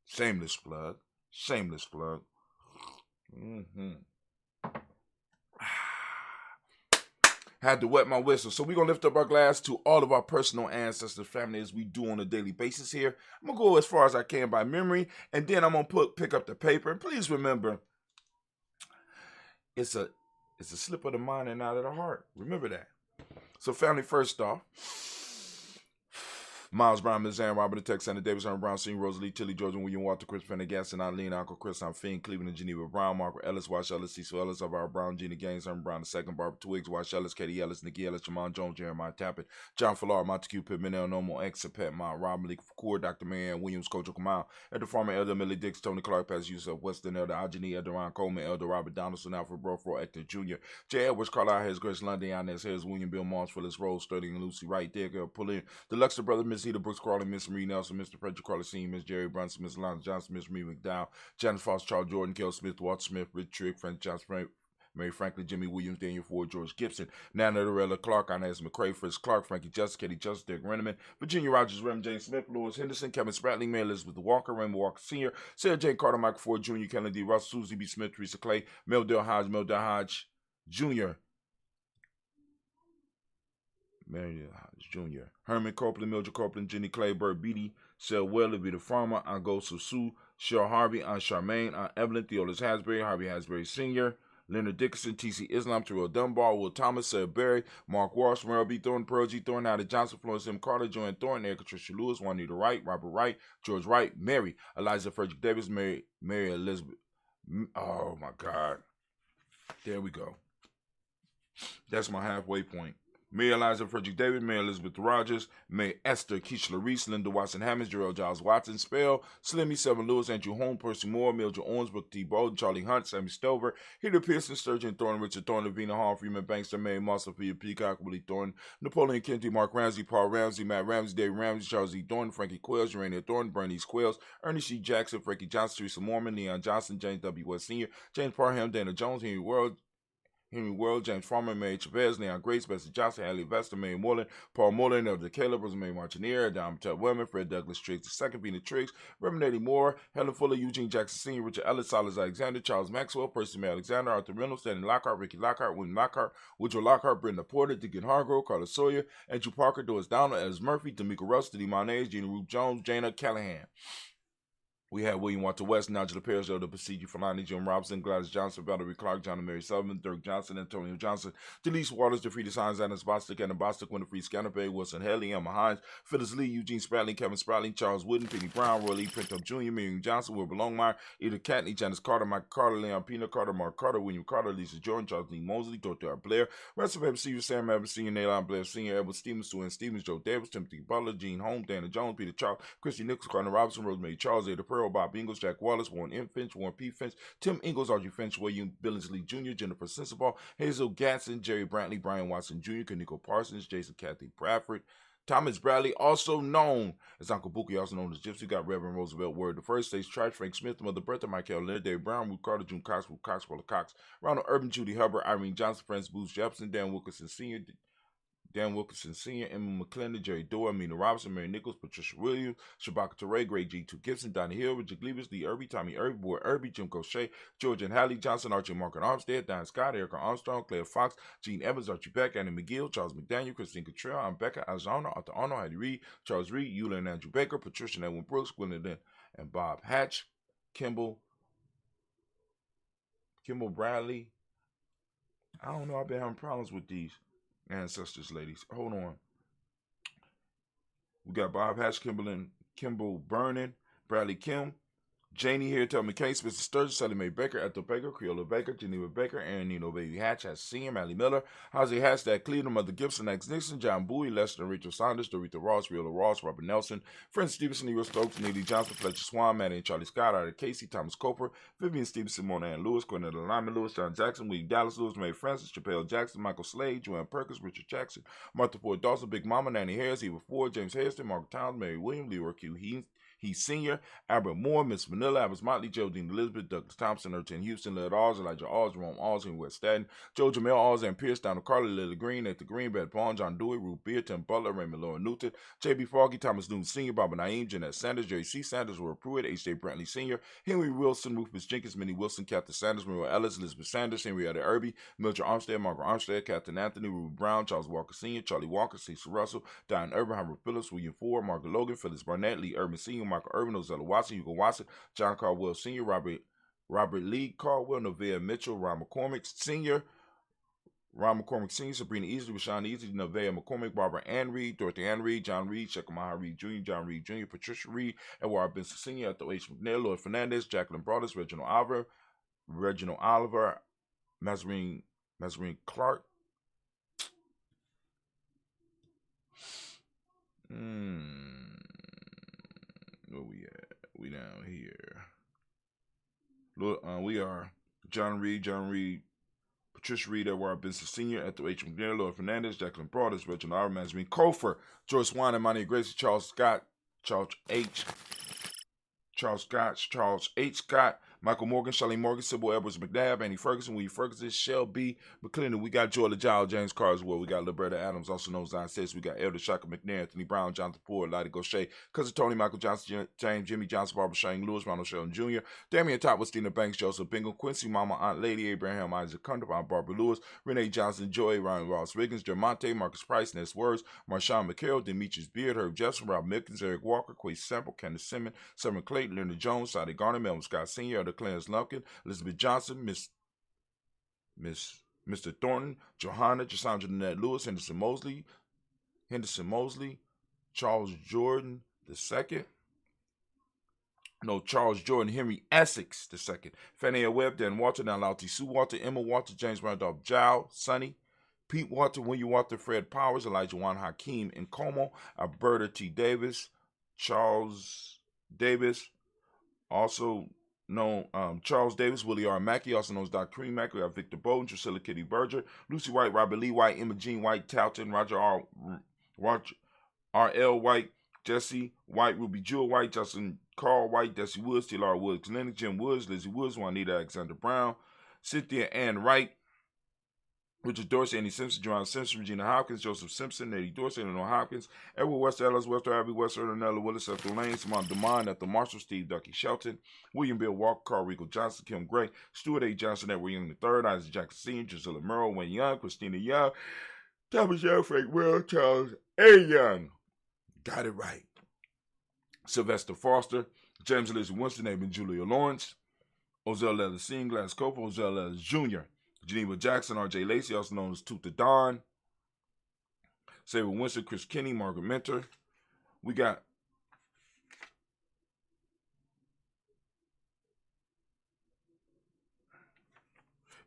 Shameless plug. Had to wet my whistle. So we're going to lift up our glass to all of our personal ancestors, family, as we do on a daily basis here. I'm going to go as far as I can by memory, and then I'm going to pick up the paper. And please remember, it's a slip of the mind and not of the heart. Remember that. So family, first off, Miles Brown, Ms. Ann, Robert the Tech, Sandra Davis, Aaron Brown, Senior, Rosalie, Tilly, Georgia, William Walter, Chris Pendergast, Eileen, Uncle Chris, I'm Finn, Cleveland, and Geneva Brown, Margaret Ellis, Wash Ellis, Cecil Ellis, Alvaro Brown, Gina Gaines, Aaron Brown II, Barbara Twiggs, Wash Ellis, Katie Ellis, Nikki Ellis, Jamon Jones, Jeremiah Tappet, John Fallar, Montague Pittman, El Nomo, X, Pet Mount, Rob Malik, Core, Dr. Marianne Williams, Coach Kamal, Elder Farmer, Elder Millie Dix, Tony Clark, Pass Yusuf, Weston, Elder Ajani, Elder Ron Coleman, Elder Robert Donaldson, Alfred Brofro, Hector Jr., J. Edwards, Carlisle, Harris, Grace London, Inez Harris, William Bill Moss, Phyllis Rose, Sterling, and Lucy Wright, there, girl, pull in the Luxor brother, Miss Eda Brooks, Crawley, Miss Marie Nelson, Mr. Frederick Carter Senior, Miss Jerry Brunson, Miss Lana Johnson, Miss Marie McDowell, Janet Foster, Charles Jordan, Kel Smith, Walter Smith, Rich Trick, Frank Johnson, Mary Franklin, Jimmy Williams, Daniel Ford, George Gibson, Nana Dorella Clark, Inez McCrae, Fritz Clark, Frankie Justice, Katie Justice, Derek Renneman, Virginia Rogers, Rem James Smith, Lewis Henderson, Kevin Spratling, Mary Elizabeth Walker, Raymond Walker Sr., Sarah Jane Carter, Michael Ford Jr., Kennedy D. Russell, Susie B. Smith, Teresa Clay, Mel Del Hodge Jr., Mary Hodge Jr., Herman Copeland, Mildred Copeland, Jenny Clay, Burt Beatty, Sel Weller, Be the Farmer, Ango Susu, Cheryl Harvey, Aunt Charmaine, Aunt Evelyn, Theolis Hasbury, Harvey Hasbury Sr., Leonard Dickinson, T.C. Islam, Terrell Dunbar, Will Thomas, Sarah Berry, Mark Walsh, Merrill B. Thornton, Pearl G. Thornton, Howard Johnson, Florence M. Carter, Joanne Thornton, Erica Tricia Lewis, Juanita Wright, Robert Wright, George Wright, Mary, Eliza Frederick Davis, Mary Elizabeth. Oh, my God. There we go. That's my halfway point. Mary Eliza Frederick David, Mary Elizabeth Rogers, May Esther Keishla Reese, Linda Watson Hammonds, Gerald Giles Watson, Spell, Slimmy, Seven Lewis, Andrew Holmes, Percy Moore, Mildred Owens, Brooke T. Bowden, Charlie Hunt, Sammy Stover, Heather Pearson, Sturgeon Thornton, Richard Thornton, Lavina Hall, Freeman Banks, Mary Moss, Sophia Peacock, Willie Thornton, Napoleon Kennedy, Mark Ramsey, Paul Ramsey, Matt Ramsey, David Ramsey, Charles E. Thornton, Frankie Quails, Urania Thornton, Bernice Quails, Ernest C. Jackson, Frankie Johnson, Teresa Mormon, Leon Johnson, James W. West Sr., James Parham, Dana Jones, Henry World, James Farmer, Mary Chavez, Leon Grace, Bessie Johnson, Hallie Vester, Mary Moreland, Paul Moreland, Elder Caleb, Rosemary Martineer, Dom Tut Women, Fred Douglas Triggs II, Pina Triggs, Reverend Eddie Moore, Helen Fuller, Eugene Jackson Sr., Richard Ellis, Silas Alexander, Charles Maxwell, Percy May Alexander, Arthur Reynolds, Stanley Lockhart, Ricky Lockhart, William Lockhart, Woodrow Lockhart, Brenda Porter, Deacon Hargrove, Carlos Sawyer, Andrew Parker, Doris Donald, Ellis Murphy, D'Amico Russ, Diddy Monez, Gina Ruth Jones, Jana Callahan. We had William Walter West, Nigel Perez, Elder Basiji Falani, Jim Robinson, Gladys Johnson, Valerie Clark, John and Mary Sullivan, Dirk Johnson, Antonio Johnson, Delise Waters, DeFrida Signs, Anna Bostic, Anna Bostic, Winifred Scanterbury, Wilson Haley, Emma Hines, Phyllis Lee, Eugene Spratling, Kevin Spratling, Charles Wooden, Penny Brown, Roy Lee, Pinto Jr., Miriam Johnson, Wilbur Longmire, Ida Catney, Janice Carter, Michael Carter, Leon Pina Carter, Mark Carter, William Carter, Lisa Jordan, Charles Lee Mosley, Dr. Blair, Rest of Evans Senior, Sam Evans Senior, Naylon Blair Senior, Edward Stevens, Stuart Stevens, Joe Davis, Timothy Butler, Gene Holmes, Dana Jones, Peter Charles, Christy Nichols, Carter Robinson, Rosemary Charles, Ada Pearl, Pearl, Bob Ingalls, Jack Wallace, Warren M. Finch, Warren P. Finch, Tim Ingalls, Archie Finch, William Billingsley Jr., Jennifer Sensabaugh, Hazel Gatson, Jerry Brantley, Brian Watson Jr., Kaniko Parsons, Jason Kathy Bradford, Thomas Bradley, also known as Uncle Bookie, also known as Gypsy. Got Reverend Roosevelt Word the First, Stage Tribe, Frank Smith, Mother Bertha, Michael Leonard, Dave Brown, Ruth Carter, June Cox, Ruth Cox, Willa Cox, Ronald Urban, Judy Hubbard, Irene Johnson, Francis Booth Jefferson, Dan Wilkinson Sr., Emma McClendon, Jerry Doyle, Amina Robinson, Mary Nichols, Patricia Williams, Shabaka Teray, Greg G2 Gibson, Donnie Hill, Richard Glebus, Lee Irby, Tommy Irby, Boy Irby, Jim Crochet, George and Hallie Johnson, Archie Margaret Armstead, Diane Scott, Erica Armstrong, Claire Fox, Gene Evans, Archie Beck, Annie McGill, Charles McDaniel, Christine Cottrell, I'm Becca Alexander, Arthur Arnold, Heidi Reed, Charles Reed, Eula and Andrew Baker, Patricia and Edwin Brooks, Gwendolyn and Bob Hatch, Kimball Bradley. I don't know, I've been having problems with these ancestors, ladies. Hold on. We got Bob Hatch, Kimball Burnin, Bradley Kim, Janie here, Tell McCain, Spencer Sturgis, Sally Mae Baker, Ethel Baker, Creola Baker, Geneva Baker, Aaron Nino Baby Hatch, Hatch Senior, Mally Miller, Hosey Hatch, Dad Cleveland, Mother Gibson, X Nixon, John Bowie, Lester and Rachel Saunders, Dorita Ross, Riola Ross, Robert Nelson, Francis Stevenson, Nero Stokes, Neely Johnson, Fletcher Swan, Maddie and Charlie Scott, Ida Casey, Thomas Coper, Vivian Stevenson, Mona Ann Lewis, Cornetta Lyman Lewis, John Jackson, William Dallas Lewis, Mary Francis, Chappelle Jackson, Michael Slade, Joanne Perkins, Richard Jackson, Martha Ford Dawson, Big Mama, Nanny Harris, Eva Ford, James Hairston, Margaret Towns, Mary William, Leroy Q. He's Senior, Albert Moore, Miss Vanilla, Albert Motley, Geraldine Elizabeth, Douglas Thompson, Erton Houston, Led Alls, Elijah Alls, Jerome Alls, and West Staten, Joe Jamel Alls, and Pierce, Donald Carly, Lily Green, At the Green, Brad Bond, John Dewey, Ruth Beard, Tim Butler, Raymond Lauren Newton, J.B. Foggy, Thomas Newton Sr., Barbara Naeem, Jeanette Sanders, Jerry C. Sanders, Laura Pruitt, H.J. Brantley Sr., Henry Wilson, Rufus Jenkins, Minnie Wilson, Captain Sanders, Maria Ellis, Elizabeth Sanders, Henrietta Irby, Mildred Armstead, Margaret Armstead, Captain Anthony, Ruby Brown, Charles Walker Sr., Charlie Walker, Cecil Russell, Diane Urban, Howard Phillips, William Ford, Margaret Logan, Phyllis Barnett, Lee Urban Sr., Michael Urban, Ozella Watson, Hugo Watson, John Caldwell Sr., Robert Lee Caldwell, Nevaeh Mitchell, Ron McCormick Sr., Sabrina Easley, Rashawn Easley, Nevaeh McCormick, Barbara Ann Reed, Dorothy Ann Reed, John Reed, Shekamaha Reed Jr., John Reed Jr., Patricia Reed, Edward Benson Sr., Ethel H. McNair, Lloyd Fernandez, Jacqueline Broadus, Reginald Oliver, Mazarine Clark. Where we at? We down here. We are John Reed, Patricia Reed, Edward Benson Sr., Ethel H. McNair, Lloyd Fernandez, Jacqueline Broadus, Reginald Oliver, Mazarine Kofer, Joyce Wine, Imani Gracie, Charles Scott, Charles H. Scott, Michael Morgan, Charlene Morgan, Sybil Edwards McNabb, Annie Ferguson, Willie Ferguson, Shell B. McClendon. We got Joy LaJowl, James Carswell. We got Liberta Adams, also known as Zion States. We got Elder Shaka McNair, Anthony Brown, Jonathan Ford, Lottie Gaucher, Cousin Tony, Michael Johnson, James, Jimmy Johnson, Barbara Shane Lewis, Ronald Sheldon Jr., Damian Top, Stina Banks, Joseph Bingham, Quincy Mama, Aunt Lady, Abraham Isaac Cundiff, Aunt Barbara Lewis, Renee Johnson, Joy, Ryan Ross Wiggins, Jermonte, Marcus Price, Ness Words, Marshawn McHale, Demetrius Beard, Herb Jefferson, Rob Milkins, Eric Walker, Quay Sample, Candace Simmons, Summer Clayton, Leonard Jones, Sadi Garner, Melvin Scott Sr., Elder Clarence Lumpkin, Elizabeth Johnson, Mr. Thornton, Johanna, Jasandra Nanette Lewis, Henderson Mosley, Charles Jordan II. Charles Jordan, Henry Essex II. Fannie Webb, Dan Walter, Nalauti Sue Walter, Emma Walter, James Randolph Jow, Sonny, Pete Walter, William Walter, Fred Powers, Elijah Juan Hakeem in Como, Alberta T. Davis, Charles Davis, also known Charles Davis, Willie R. Mackey, also known as Dr. Cream Mackey. We have Victor Bowden, Drusilla Kitty Berger, Lucy White, Robert Lee White, Emma Jean White, Talton, Roger R.L. White, Jesse White, Ruby Jewel White, Justin Carl White, Desi Woods, T.L.R. Woods, Lennox, Jim Woods, Lizzie Woods, Juanita Alexander Brown, Cynthia Ann Wright, Richard Dorsey, Andy Simpson, Joanna Simpson, Regina Hopkins, Joseph Simpson, Eddie Dorsey, Eleanor Hopkins, Edward West Ellis, Wester Abbey, Wester Ernella Willis, Ethel Lane, Simon DeMond, Ethel Marshall, Steve Ducky Shelton, William Bill Walker, Carl Regal Johnson, Kim Gray, Stuart A. Johnson, Edward Young III, Isaac Jackson Sr., Drusilla Merle, Wayne Young, Christina Young, Thomas Young, Frank Will, Charles A. Young. Got it right. Sylvester Foster, James Elizabeth Winston, Abel Julia Lawrence, Ozell Ellis Singh, Glass Copa, Ozell Ellis Jr., Geneva Jackson, R.J. Lacey, also known as Tooth the Dawn, Sarah Winston, Chris Kinney, Margaret Mentor. We got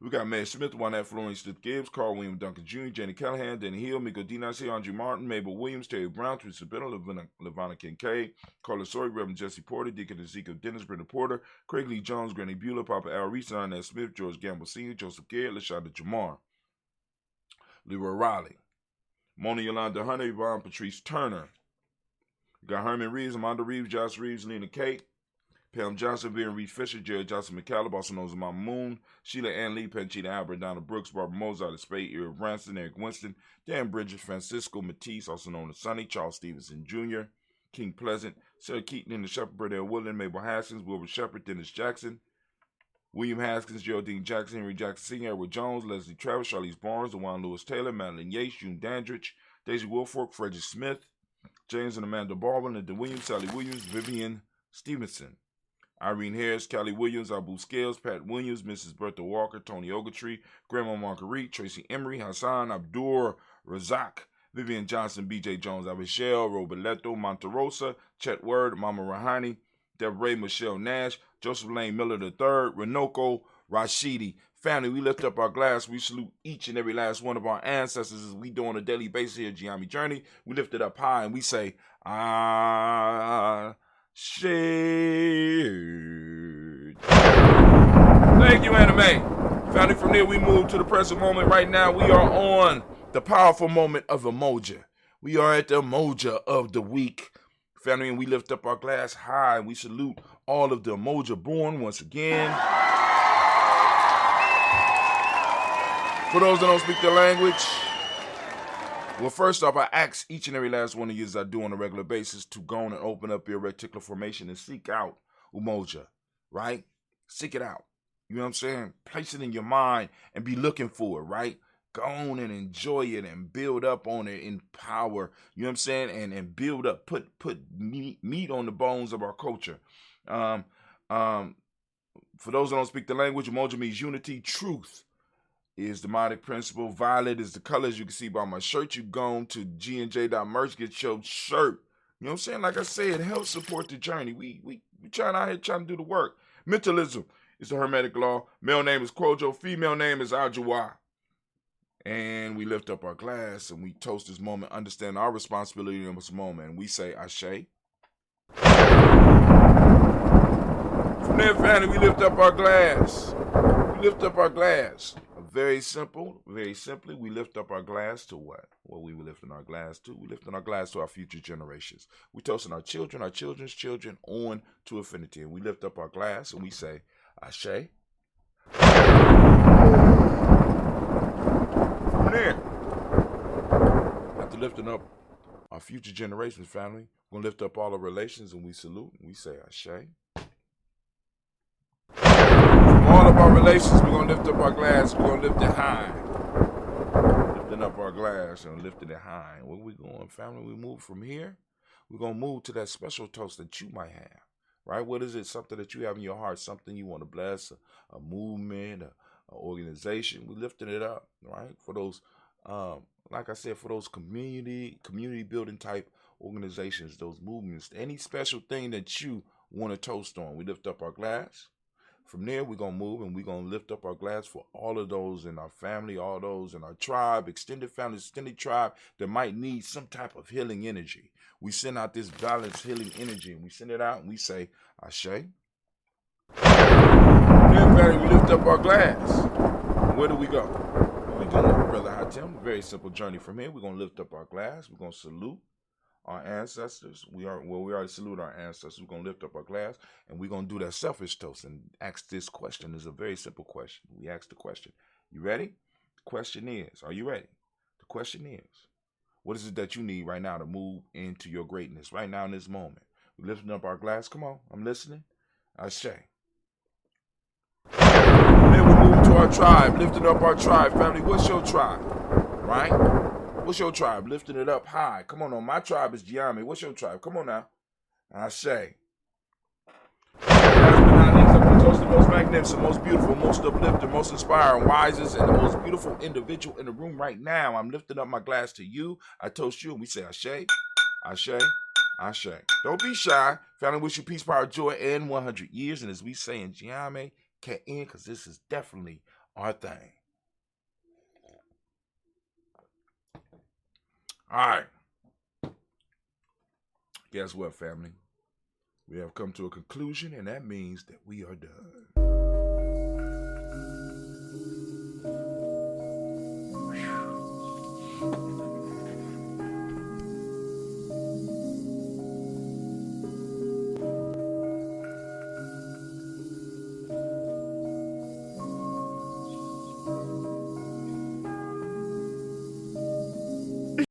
We got Mae Smith, Juanette Florence Smith Gibbs, Carl William Duncan Jr., Jenny Callahan, Danny Hill, Miko Dinas, Andrew Martin, Mabel Williams, Terry Brown, Teresa Bennett, Lavonna Kincaid, Carla Sawyer, Reverend Jesse Porter, Deacon Ezekiel Dennis, Brenda Porter, Craig Lee Jones, Granny Beulah, Papa Al Reese, Annette Smith, George Gamble Sr., Joseph Garrett, LaShonda Jamar, Leroy Riley, Mona Yolanda Hunter, Yvonne Patrice Turner. We got Herman Reeves, Amanda Reeves, Josh Reeves, Lena Kate, Pam Johnson, Vivian Reed Fisher, Jared Johnson McCallum, also known as Mama Moon, Sheila Ann Lee, Panchita Albert, Donna Brooks, Barbara Mozart, Spade, Eric Branson, Eric Winston, Dan Bridges, Francisco Matisse, also known as Sonny, Charles Stevenson Jr., King Pleasant, Sarah Keaton in the Shepherd, Burdell Woodland, Mabel Haskins, Wilbur Shepard, Dennis Jackson, William Haskins, Geraldine Jackson, Henry Jackson Sr., Edward Jones, Leslie Travis, Charlize Barnes, DeJuan Lewis Taylor, Madeline Yates, June Dandridge, Daisy Wilfork, Frederick Smith, James and Amanda Baldwin, Linda Williams, Sally Williams, Vivian Stevenson, Irene Harris, Callie Williams, Abu Scales, Pat Williams, Mrs. Bertha Walker, Tony Ogletree, Grandma Marguerite, Tracy Emery, Hassan Abdur Razak, Vivian Johnson, B.J. Jones, Abishel, Roberto Monterosa, Chet Word, Mama Rahani, Deborah Michelle Nash, Joseph Lane Miller III, Renoko Rashidi. Family, we lift up our glass. We salute each and every last one of our ancestors as we do on a daily basis here at Gye-Nyame Journey. We lift it up high and we say, Shade. Thank you, Anime. Family, from there we move to the present moment. Right now we are on the powerful moment of Umoja. We are at the Umoja of the week. Family, and we lift up our glass high and we salute all of the Umoja born once again. For those that don't speak the language, well, first off, I ask each and every last one of you, as I do on a regular basis, to go on and open up your reticular formation and seek out Umoja, right? Seek it out. You know what I'm saying? Place it in your mind and be looking for it, right? Go on and enjoy it and build up on it in power. You know what I'm saying? And build up, put meat on the bones of our culture. For those that don't speak the language, Umoja means unity, truth is the demonic principle. Violet is the color, as you can see by my shirt. You go on to gnj.merch, get your shirt. You know what I'm saying? Like I said, help support the journey. We trying out here trying to do the work. Mentalism is the Hermetic law. Male name is Kojo. Female name is Ajuwa. And we lift up our glass and we toast this moment, understand our responsibility in this moment. And we say, Ashe. From there, family, we lift up our glass. We lift up our glass. Very simply, we lift up our glass to what? What we lifting our glass to? We lifting our glass to our future generations. We toasting our children's children on to infinity. And we lift up our glass and we say, Ashe. From there, after lifting up our future generations, family, we're going to lift up all our relations and we salute and we say, Ashe. All of our relations, we're going to lift up our glass. We're going to lift it high. Lifting up our glass and lifting it high. Where we going, family? We move from here. We're going to move to that special toast that you might have, right? What is it? Something that you have in your heart, something you want to bless, a movement, an organization. We're lifting it up, right? For those, like I said, for those community building type organizations, those movements, any special thing that you want to toast on. We lift up our glass. From there, we're going to move and we're going to lift up our glass for all of those in our family, all those in our tribe, extended family, extended tribe that might need some type of healing energy. We send out this balanced healing energy and we send it out and we say, Ashe. From there, family, we lift up our glass. Where do we go? We're going, Brother Hatem, a very simple journey from here. We're going to lift up our glass. We're going to salute our ancestors. We already salute our ancestors. We're going to lift up our glass and we're going to do that selfish toast and ask this question. It's a very simple question. We ask the question. You ready? The question is, are you ready? The question is, what is it that you need right now to move into your greatness right now in this moment? We're lifting up our glass. Come on. I'm listening. Ashe. Then we move to our tribe, lifting up our tribe. Family, what's your tribe? Right? What's your tribe? Lifting it up high. Come on, my tribe is Gye-Nyame. What's your tribe? Come on now. Ashe. Last but not least, I'm going to toast the most magnificent, most beautiful, most uplifting, most inspiring, wisest, and the most beautiful individual in the room right now. I'm lifting up my glass to you. I toast you, and we say Ashe, Ashe, Ashe. Don't be shy. Family, wish you peace, power, joy, and 100 years. And as we say in Gye-Nyame, can't end, because this is definitely our thing. All right. Guess what, family? We have come to a conclusion, and that means that we are done.